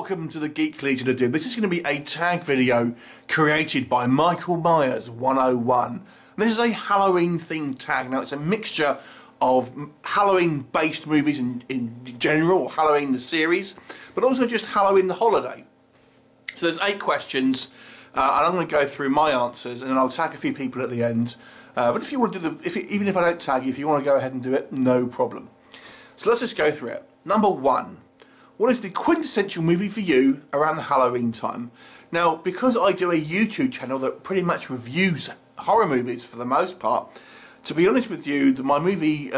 welcome to the Geek Legion Edition. This is going to be a tag video created by Michael Myers 101. And this is a Halloween themed tag. Now it's a mixture of Halloween based movies in general, or Halloween the series, but also just Halloween the holiday. So there's 8 questions, and I'm going to go through my answers, and then I'll tag a few people at the end. But if you want to do even if I don't tag you, if you want to go ahead and do it, no problem. So let's just go through it. Number 1. What is the quintessential movie for you around the Halloween time? Now, because I do a YouTube channel that pretty much reviews horror movies for the most part, to be honest with you, my movie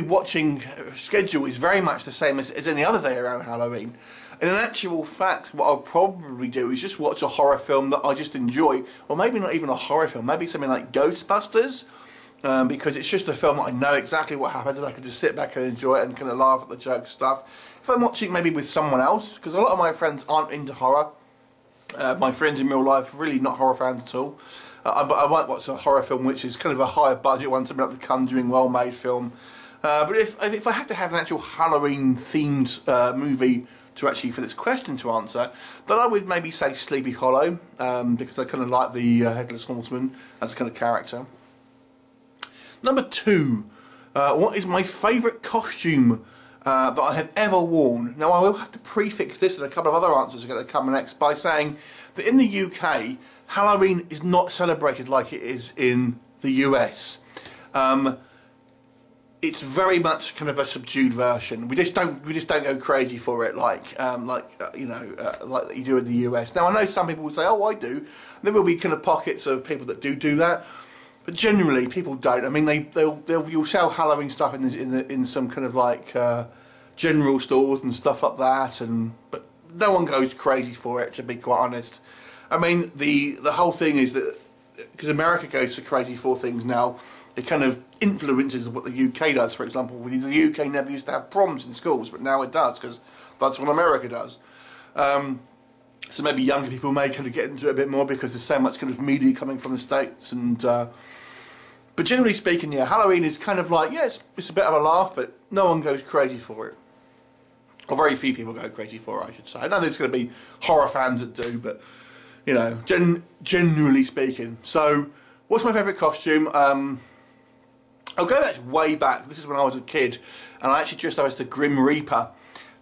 watching schedule is very much the same as any other day around Halloween. And in actual fact, what I'll probably do is just watch a horror film that I just enjoy, or maybe not even a horror film, maybe something like Ghostbusters. Because it's just a film that I know exactly what happens and I can just sit back and enjoy it and kind of laugh at the joke stuff. If I'm watching maybe with someone else, because a lot of my friends aren't into horror, my friends in real life are really not horror fans at all, but I might watch a horror film which is kind of a higher budget one, something like The Conjuring, well-made film. But if I had to have an actual Halloween themed movie to actually for this question to answer, then I would maybe say Sleepy Hollow, because I kind of like the Headless Horseman as a kind of character. Number 2, what is my favourite costume that I have ever worn? Now I will have to prefix this, and a couple of other answers are going to come next, by saying that in the UK, Halloween is not celebrated like it is in the US. It's very much kind of a subdued version. We just don't go crazy for it like you do in the US. Now I know some people will say, oh, I do. And there will be kind of pockets of people that do that. But generally, people don't. I mean, you'll sell Halloween stuff in some kind of like general stores and stuff like that, but no one goes crazy for it, to be quite honest. I mean, the whole thing is that because America goes so crazy for things now, it kind of influences what the UK does. For example, the UK never used to have proms in schools, but now it does because that's what America does. So maybe younger people may kind of get into it a bit more because there's so much kind of media coming from the States, and but generally speaking, yeah, Halloween is kind of like, yeah, it's a bit of a laugh, but no one goes crazy for it. Or very few people go crazy for it, I should say. I know there's going to be horror fans that do, but, you know, generally speaking. So, what's my favourite costume? I'll go way back. This is when I was a kid, and I actually dressed up as the Grim Reaper.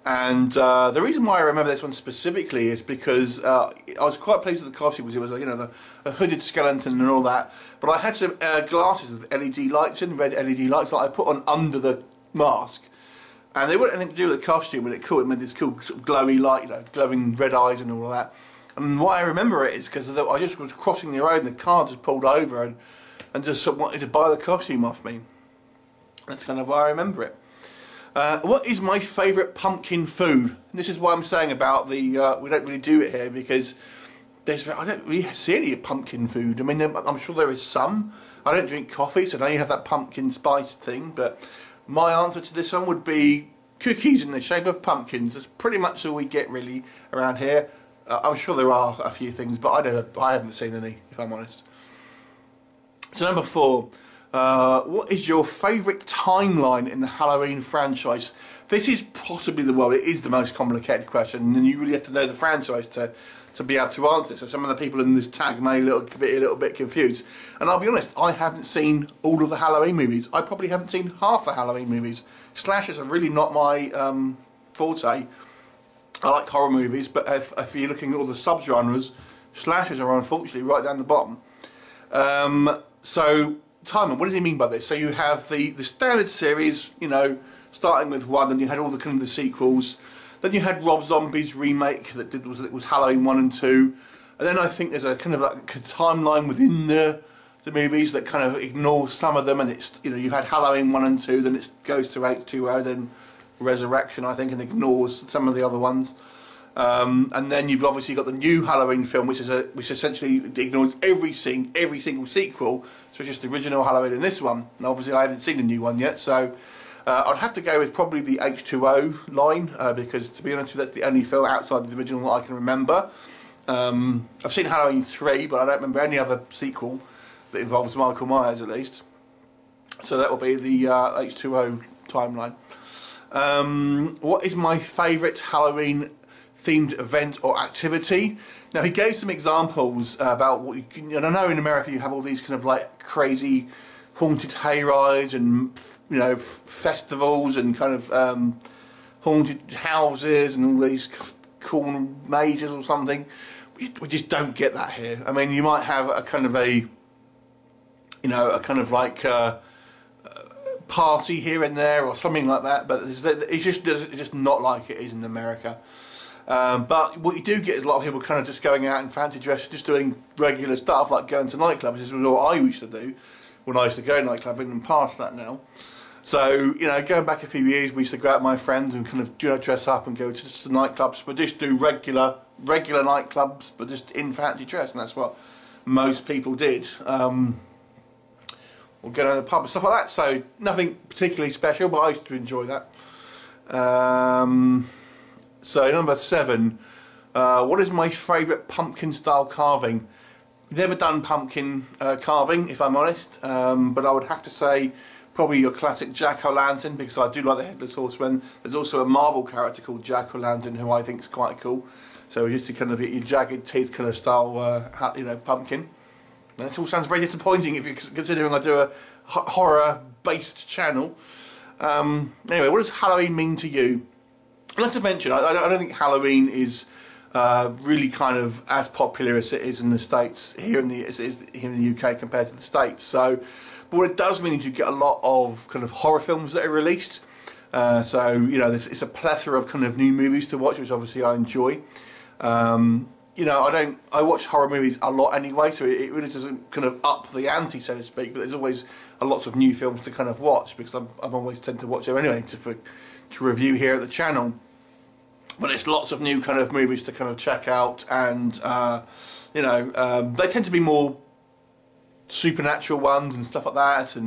And the reason why I remember this one specifically is because I was quite pleased with the costume, because it was, you know, the hooded skeleton and all that. But I had some glasses with LED lights in, red LED lights that I put on under the mask. And they weren't anything to do with the costume, but it made this cool sort of glowy light, you know, glowing red eyes and all of that. And why I remember it is because I just was crossing the road and the car just pulled over and just wanted to buy the costume off me. That's kind of why I remember it. What is my favourite pumpkin food? This is why I'm saying about the we don't really do it here, because I don't really see any pumpkin food. I mean, I'm sure there is some. I don't drink coffee, so now you have that pumpkin spice thing. But my answer to this one would be cookies in the shape of pumpkins. That's pretty much all we get really around here. I'm sure there are a few things, but I haven't seen any, if I'm honest. So number 4. What is your favourite timeline in the Halloween franchise? This is possibly it is the most complicated question, and you really have to know the franchise to be able to answer it. So some of the people in this tag may be a little bit confused. And I'll be honest, I haven't seen all of the Halloween movies. I probably haven't seen half the Halloween movies. Slashers are really not my forte. I like horror movies, but if you're looking at all the subgenres, slashers are unfortunately right down the bottom. So timeline, what does he mean by this? So you have the standard series, you know, starting with 1, then you had all the kind of the sequels, then you had Rob Zombie's remake that was Halloween 1 and 2, and then I think there's a kind of like a timeline within the movies that kind of ignores some of them, and it's, you know, you had Halloween 1 and 2, then it goes to H2O, then Resurrection, I think, and ignores some of the other ones. And then you've obviously got the new Halloween film, which essentially ignores every single sequel. So it's just the original Halloween and this one. And obviously I haven't seen the new one yet, so I'd have to go with probably the H2O line, because to be honest with you, that's the only film outside the original that I can remember. I've seen Halloween 3, but I don't remember any other sequel that involves Michael Myers, at least. So that will be the H2O timeline. What is my favourite Halloween themed event or activity? Now he gave some examples about what you can, and I know in America you have all these kind of like crazy haunted hay rides and, you know, festivals and kind of haunted houses and all these cool mazes or something. We just don't get that here. I mean, you might have a kind of a, you know, a kind of like party here and there or something like that, but it's just not like it is in America. But what you do get is a lot of people kind of just going out in fancy dress, just doing regular stuff like going to nightclubs. This was what I used to do when I used to go nightclubing, and past that now. So, you know, going back a few years, we used to go out with my friends and kind of, you know, dress up and go to just the nightclubs, but just do regular nightclubs, but just in fancy dress, and that's what most people did. Or go to the pub and stuff like that. So nothing particularly special, but I used to enjoy that. So number 7, what is my favourite pumpkin style carving? Never done pumpkin carving, if I'm honest, but I would have to say probably your classic Jack-o'-lantern, because I do like the Headless Horseman. There's also a Marvel character called Jack-o'-lantern who I think is quite cool. So just to kind of your jagged teeth kind of style, you know, pumpkin. And this all sounds very disappointing if you're considering I do a horror-based channel. Anyway, what does Halloween mean to you? Like I mentioned, I don't think Halloween is really kind of as popular as it is in the States, here in the UK compared to the States. So, but what it does mean is you get a lot of kind of horror films that are released. So, you know, it's a plethora of kind of new movies to watch, which obviously I enjoy. You know, I watch horror movies a lot anyway, so it really doesn't kind of up the ante, so to speak, but there's always a lots of new films to kind of watch, because I'm always tend to watch them anyway to review here at the channel. But it's lots of new kind of movies to kind of check out, and you know, they tend to be more supernatural ones and stuff like that,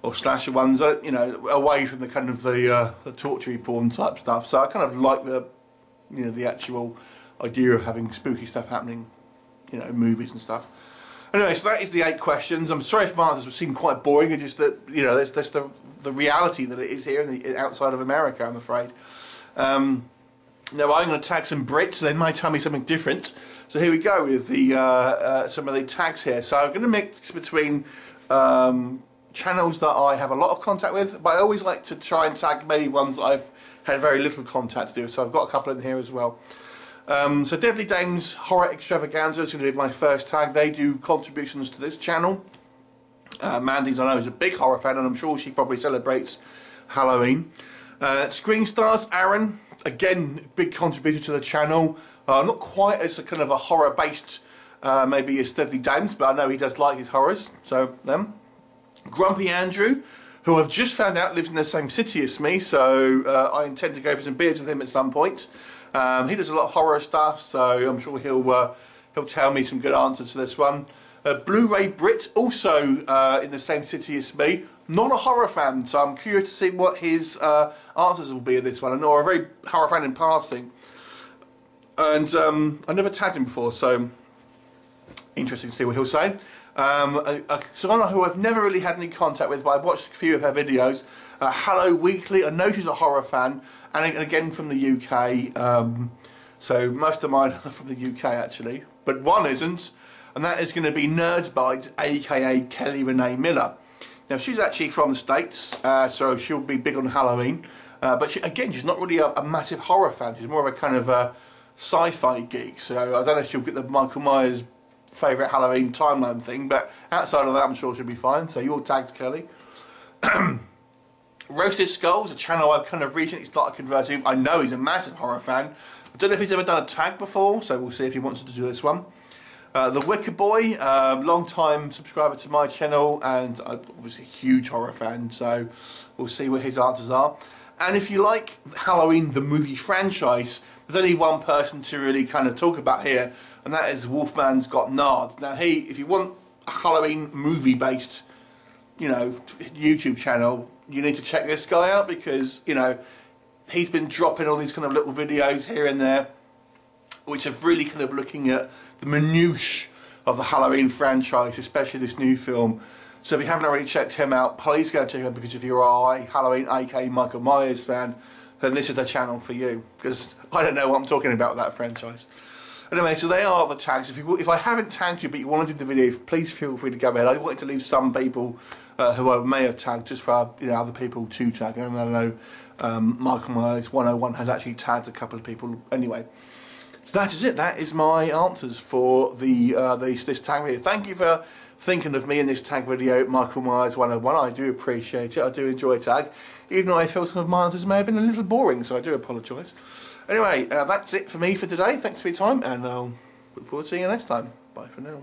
or slasher ones, you know, away from the kind of the torture porn type stuff. So I kind of like the, you know, the actual idea of having spooky stuff happening, you know, movies and stuff. Anyway, so that is the 8 questions. I'm sorry if my answers seem quite boring. It's just that, you know, that's the reality that it is here outside of America, I'm afraid. Now I'm going to tag some Brits, so they might tell me something different. So here we go with the some of the tags here. So I'm going to mix between channels that I have a lot of contact with, but I always like to try and tag maybe ones that I've had very little contact to do. So I've got a couple in here as well. So Deadly Dames Horror Extravaganza is going to be my first tag. They do contributions to this channel. Mandy's, I know, is a big horror fan, and I'm sure she probably celebrates Halloween. Screen Stars, Aaron, again, big contributor to the channel. Not quite as a kind of a horror-based, maybe as Deadly Dames, but I know he does like his horrors, so them. Grumpy Andrew, who I've just found out lives in the same city as me, so I intend to go for some beers with him at some point. He does a lot of horror stuff, so I'm sure he'll tell me some good answers to this one. Blu-ray Brit, also in the same city as me, not a horror fan, so I'm curious to see what his answers will be in this one. I know I'm a very horror fan in passing, and I never tagged him before, so interesting to see what he'll say. Someone who I've never really had any contact with, but I've watched a few of her videos, Hello Weekly. I know she's a horror fan, and again from the UK, so most of mine are from the UK actually, but one isn't, and that is going to be Nerdbite, aka Kelly Renee Miller. Now she's actually from the States, so she'll be big on Halloween, but she's not really a massive horror fan. She's more of a kind of a sci-fi geek, so I don't know if she'll get the Michael Myers favourite Halloween timeline thing, but outside of that I'm sure she'll be fine. So you're tagged, Kelly. Roasted Skulls, a channel I've kind of recently started conversing with. I know he's a massive horror fan. I don't know if he's ever done a tag before, so we'll see if he wants to do this one. The Wicker Boy, long time subscriber to my channel, and obviously a huge horror fan, so we'll see what his answers are. And if you like Halloween the movie franchise, there's only one person to really kind of talk about here, and that is Wolfman's Got Nards. Now if you want a Halloween movie based, you know, YouTube channel, you need to check this guy out, because, you know, he's been dropping all these kind of little videos here and there, which are really kind of looking at the minutiae of the Halloween franchise, especially this new film. So if you haven't already checked him out, please go check him out, because if you're a Halloween aka Michael Myers fan, then this is the channel for you, because I don't know what I'm talking about with that franchise. Anyway, so they are the tags. If I haven't tagged you but you want to do the video, please feel free to go ahead. I wanted to leave some people who I may have tagged, just for other people to tag. And I know Michael Myers 101 has actually tagged a couple of people anyway. So that is it. That is my answers for this tag video. Thank you for thinking of me in this tag video, Michael Myers 101. I do appreciate it. I do enjoy tag, even though I feel some of my answers may have been a little boring, so I do apologise. Anyway, that's it for me for today. Thanks for your time, and I'll look forward to seeing you next time. Bye for now.